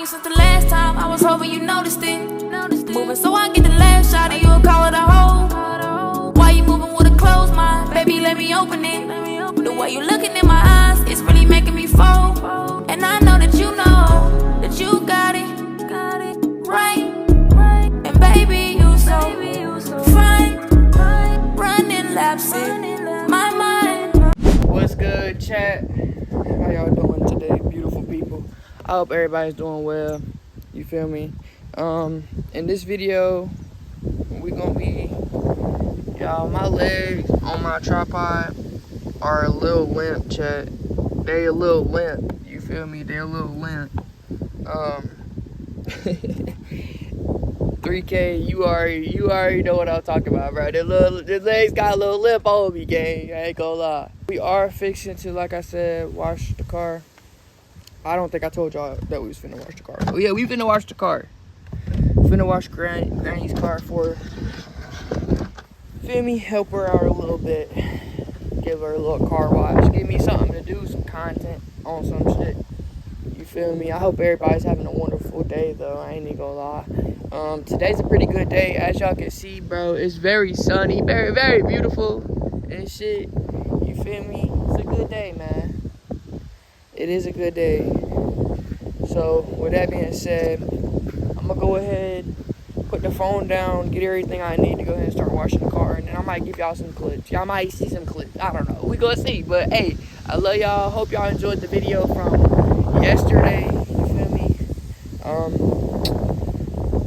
you since the last time. I was hoping you noticed it. Moving so I get the last shot and you'll call it a hoe. Why you moving with a closed mind? Baby, let me open it. The way you looking in my eyes, it's really making me fall. And I know that you got it right. And baby, you so fine. Running laps in my mind. What's good, chat? How y'all doing today, beautiful people? I hope everybody's doing well. You feel me? In this video, we gonna be, y'all, my legs on my tripod are a little limp, chat. They a little limp. You feel me? They a little limp. 3K, you already know what I'm talking about, bro. The legs got a little limp on me, gang. I ain't gonna lie. We are fixing to, like I said, wash the car. I don't think I told y'all that we was finna wash the car. Oh yeah, we finna wash the car. Finna wash Granny's car for, feel me, help her out a little bit. Give her a little car wash. Give me something to do, some content on some shit. You feel me? I hope everybody's having a wonderful day, though. I ain't even gonna lie. Today's a pretty good day, as y'all can see, bro. It's very sunny, very, very beautiful and shit. You feel me? It's a good day, man. It is a good day. So, with that being said, I'm gonna go ahead, put the phone down, get everything I need to go ahead and start washing the car, and then I might give y'all some clips. Y'all might see some clips. I don't know. We gonna see. But hey, I love y'all. Hope y'all enjoyed the video from yesterday. You feel me?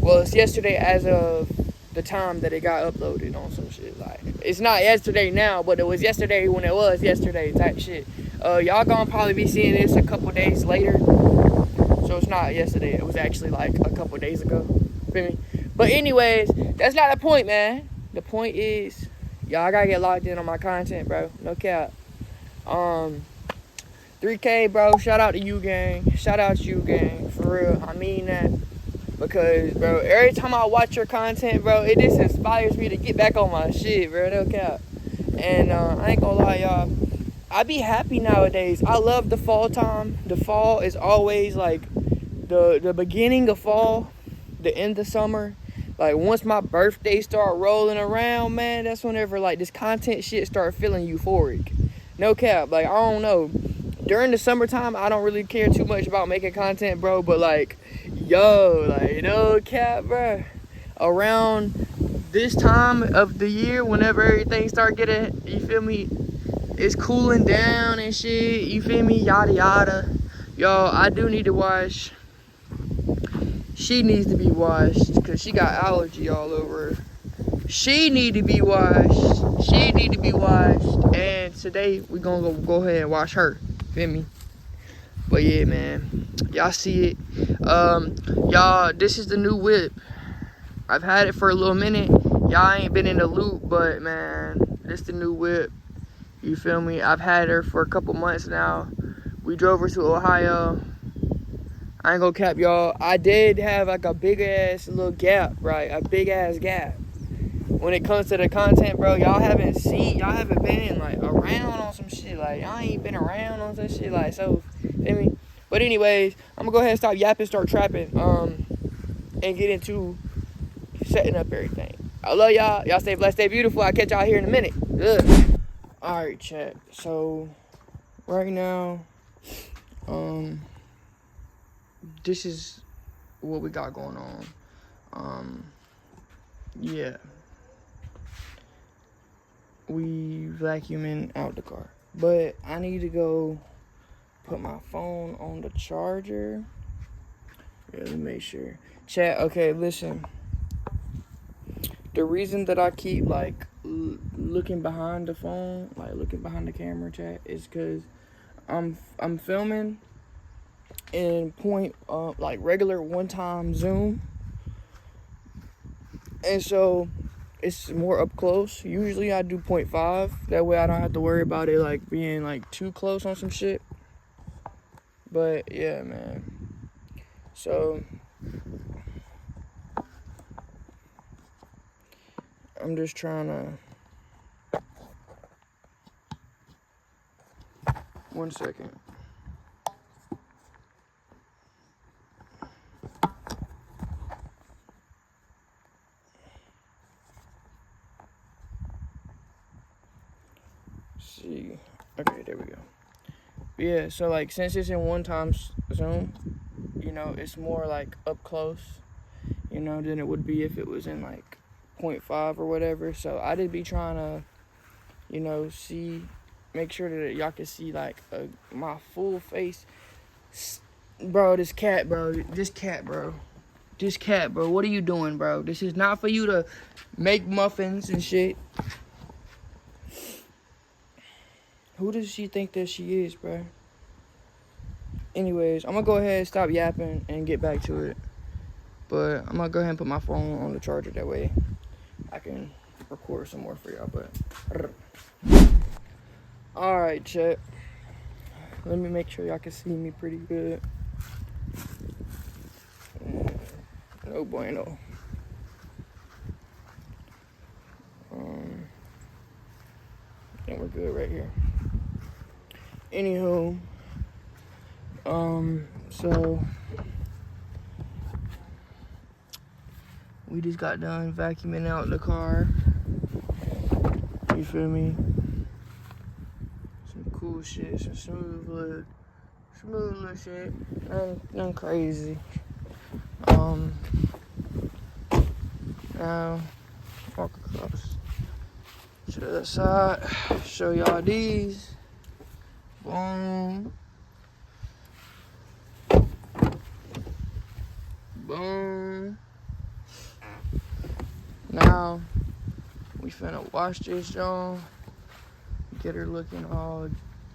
Well, it's yesterday as of the time that it got uploaded on some shit. Like, it's not yesterday now, but it was yesterday when it was yesterday type shit. Y'all gonna probably be seeing this a couple days later. So it's not yesterday. It was actually like a couple days ago. Feel me? But anyways, that's not the point, man. The point is, y'all gotta get locked in on my content, bro. No cap. 3K, bro. Shout out to you, gang. Shout out to you, gang. For real. I mean that. Because, bro, every time I watch your content, bro, it just inspires me to get back on my shit, bro. No cap. And I ain't gonna lie, y'all. I be happy nowadays. I love the fall time. The fall is always like the beginning of fall, the end of summer. Like, once my birthday start rolling around, man, that's whenever, like, this content shit start feeling euphoric. No cap. Like, I don't know. During the summertime, I don't really care too much about making content, bro. But, like, yo, like, no cap, bro. Around this time of the year, whenever everything start getting, you feel me, it's cooling down and shit, you feel me, yada yada. Yo, I do need to wash. She needs to be washed because she got allergy all over her. She need to be washed. She need to be washed. And today we gonna go ahead and wash her. Feel me? But yeah, man. Y'all see it. Y'all, this is the new whip. I've had it for a little minute. Y'all ain't been in the loop, but man, this the new whip. You feel me? I've had her for a couple months now. We drove her to Ohio. I ain't gonna cap, y'all. I did have like a big ass little gap, right? A big ass gap. When it comes to the content, bro, y'all haven't been like around on some shit. Like, y'all ain't been around on some shit. Like, so, feel me? But anyways, I'm gonna go ahead and stop yapping, start trapping, and get into setting up everything. I love y'all. Y'all stay blessed, stay beautiful. I'll catch y'all here in a minute. Ugh. Alright, chat. So, right now, this is what we got going on. Yeah. We vacuuming out the car. But I need to go put my phone on the charger. Yeah, let me make sure. Chat, okay, listen. The reason that I keep, like, looking behind the phone, like, looking behind the camera, chat, is because I'm filming in like, regular one-time zoom. And so it's more up close. Usually I do 0.5. That way I don't have to worry about it, like, being, like, too close on some shit. But, yeah, man. So, I'm just trying to... 1 second. see. Okay, there we go. Yeah, so like since it's in one time zoom, you know, it's more like up close, you know, than it would be if it was in like 0.5 or whatever. So I did be trying to, you know, make sure that y'all can see like my full face. Bro, this cat, bro. What are you doing, bro? This is not for you to make muffins and shit. Who does she think that she is, bro? Anyways, I'm gonna go ahead and stop yapping and get back to it. But I'm gonna go ahead and put my phone on the charger. That way I can record some more for y'all. But alright, chat. Let me make sure y'all can see me pretty good. No bueno. I think we're good right here. Anywho, so we just got done vacuuming out the car. You feel me? Some cool shit, some smooth little shit. Nothing crazy. Now walk across to the other side, show y'all these. Boom. Boom. Now we finna wash this John, get her looking all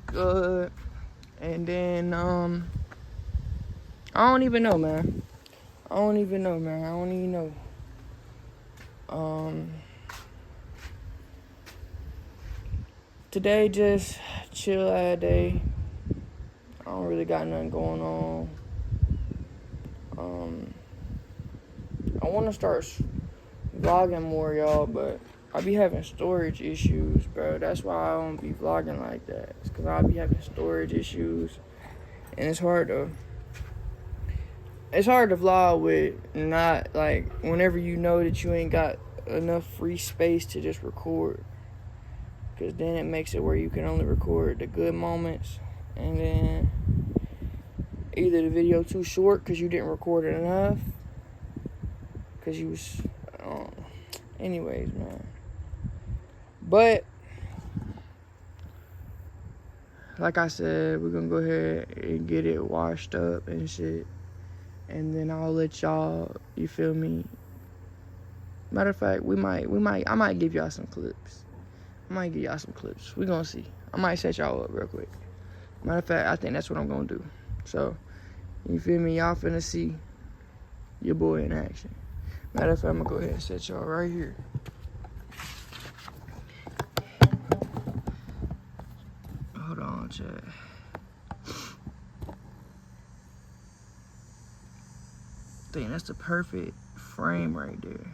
good, and then I don't even know, man. I don't even know. Today just chill out day. I don't really got nothing going on. I want to start vlogging more, y'all, but I be having storage issues, bro. That's why I don't be vlogging like that. It's because I be having storage issues, and it's hard to vlog with not, like, whenever you know that you ain't got enough free space to just record. Because then it makes it where you can only record the good moments, and then either the video too short because you didn't record it enough, because you was, anyways, man. But, like I said, we're going to go ahead and get it washed up and shit. And then I'll let y'all, you feel me? Matter of fact, I might give y'all some clips. We gonna see. I might set y'all up real quick. Matter of fact, I think that's what I'm gonna do. So, you feel me? Y'all finna see your boy in action. Matter of fact, I'm gonna go ahead and set y'all right here. Hold on, chat. I think that's the perfect frame right there.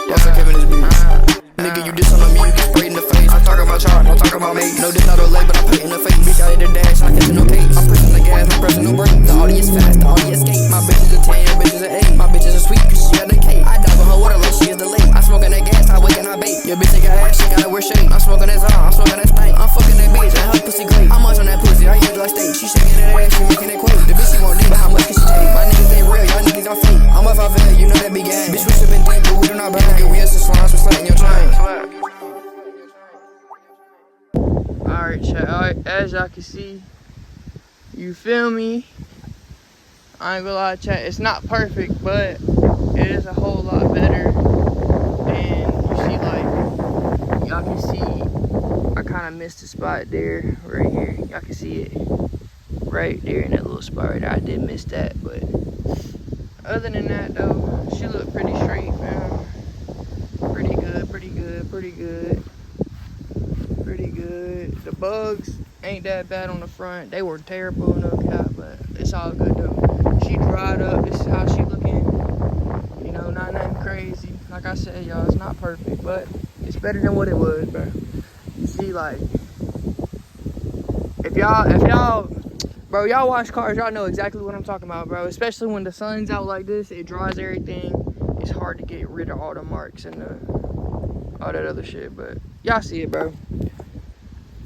What's up, Kevin? This bitch. Nigga, you diss on me, you get sprayed in the face. I'm talking about y'all, I'm talking about me. No, this not a leg, but I'm putting the face. Bitch, I hit the dash, I catch no case. I'm pressing the gas, I'm pressing no brake. The audience fast, the audience skate. My bitch is a 10, your bitch is an 8. My bitch is a sweet, cause she got a cake. I dive in her water like she is the lake. I'm smoking that gas, I wake and I bake. Your bitch ain't got ass, she gotta wear shade. I'm smoking that zone, I'm smoking that stank. I'm fucking that bitch, and her pussy great. I'm munching that pussy, I eat it like steak. She shaking that ass, she making that quake. The bitch she won't leave, but how much can she take? My niggas ain't real, y'all niggas are fake. I'm a favela, you know that big ass. Bitch, we sippin' deep, but we do not bang. Nigga, we is the slimes, we slatin' your chain. Alright, chat. Alright, as y'all can see, you feel me? I ain't gonna lie, chat. It's not perfect, but it is a whole lot better. And you see, like, y'all can see, I kind of missed a spot there, right here. Y'all can see it right there in that little spot right there. I did miss that, but other than that, though, she looked pretty straight, man. Pretty good. The bugs ain't that bad on the front. They were terrible, no cap, but it's all good though. She dried up. This is how she looking. You know, not nothing crazy. Like I said, y'all, it's not perfect, but it's better than what it was, bro. You see, like, if y'all, bro, y'all wash cars, y'all know exactly what I'm talking about, bro. Especially when the sun's out like this, it dries everything. It's hard to get rid of all the marks and all that other shit, but y'all see it, bro.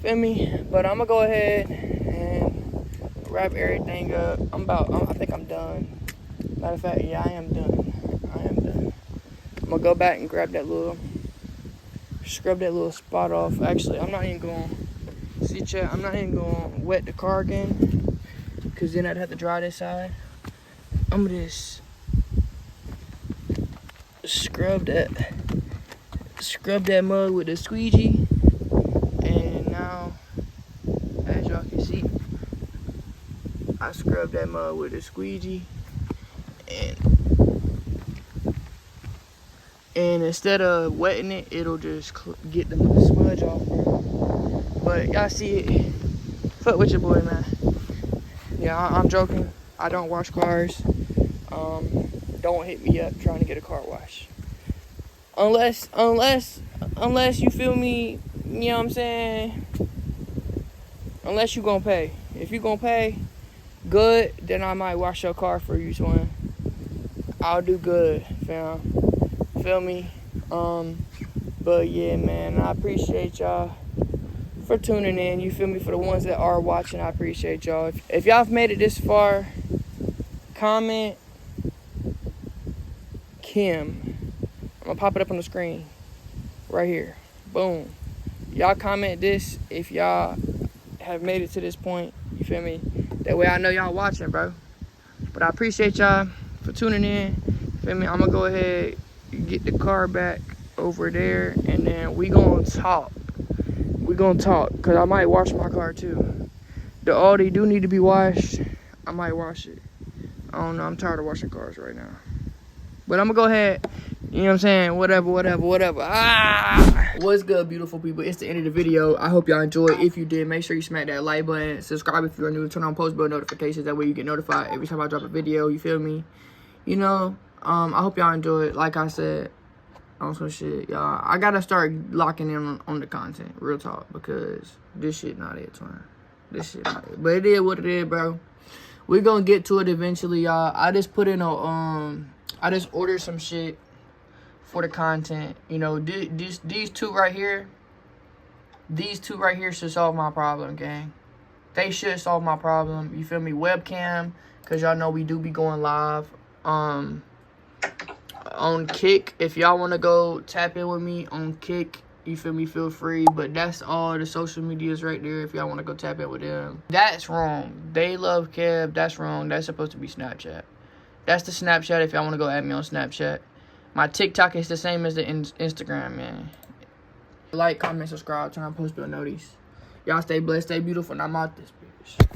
Feel me? But I'm gonna go ahead and wrap everything up. I think I'm done. Matter of fact, yeah, I am done. I'm gonna go back and grab that little, scrub that little spot off. Actually, I'm not even going, see chat, I'm not even going to wet the car again, because then I'd have to dry this side. I'm gonna just scrub that mud with the squeegee. And now, as y'all can see, I scrubbed that mud with the squeegee. And instead of wetting it, it'll just get the smudge off, bro. But y'all see it. Fuck with your boy, man. Yeah, I'm joking. I don't wash cars. Don't hit me up trying to get a car wash. Unless you feel me, you know what I'm saying? Unless you gonna pay. If you gonna pay, good, then I might wash your car for you, twin. I'll do good, fam. Feel me? But yeah, man, I appreciate y'all for tuning in. You feel me? For the ones that are watching, I appreciate y'all. If y'all have made it this far, comment Kim. I'm gonna pop it up on the screen right here. Boom. Y'all comment this if y'all have made it to this point. You feel me? That way I know y'all watching, bro. But I appreciate y'all for tuning in. Feel me? I'm gonna go ahead and get the car back over there, and then we gonna talk. Cause I might wash my car too. The Audi do need to be washed. I might wash it. I don't know. I'm tired of washing cars right now. But I'm gonna go ahead. You know what I'm saying? Whatever. What's good, beautiful people? It's the end of the video. I hope y'all enjoyed. If you did, make sure you smack that like button. Subscribe if you're new. Turn on post bell notifications. That way you get notified every time I drop a video. You feel me? You know, I hope y'all enjoyed. Like I said, on some shit, y'all. I gotta start locking in on the content. Real talk. Because this shit not it, twin. This shit not it. But it is what it is, bro. We're gonna get to it eventually, y'all. I just put in a, I just ordered some shit for the content. You know, these two right here should solve my problem, gang. They should solve my problem. You feel me? Webcam, because y'all know we do be going live on Kick. If y'all want to go tap in with me on Kick, you feel me, feel free. But that's all the social medias right there if y'all want to go tap in with them. That's wrong. They love Kev. That's wrong. That's supposed to be Snapchat. That's the Snapchat if y'all want to go add me on Snapchat. My TikTok is the same as the Instagram, man. Like, comment, subscribe, turn on post bell notice. Y'all stay blessed, stay beautiful, and I'm out this bitch.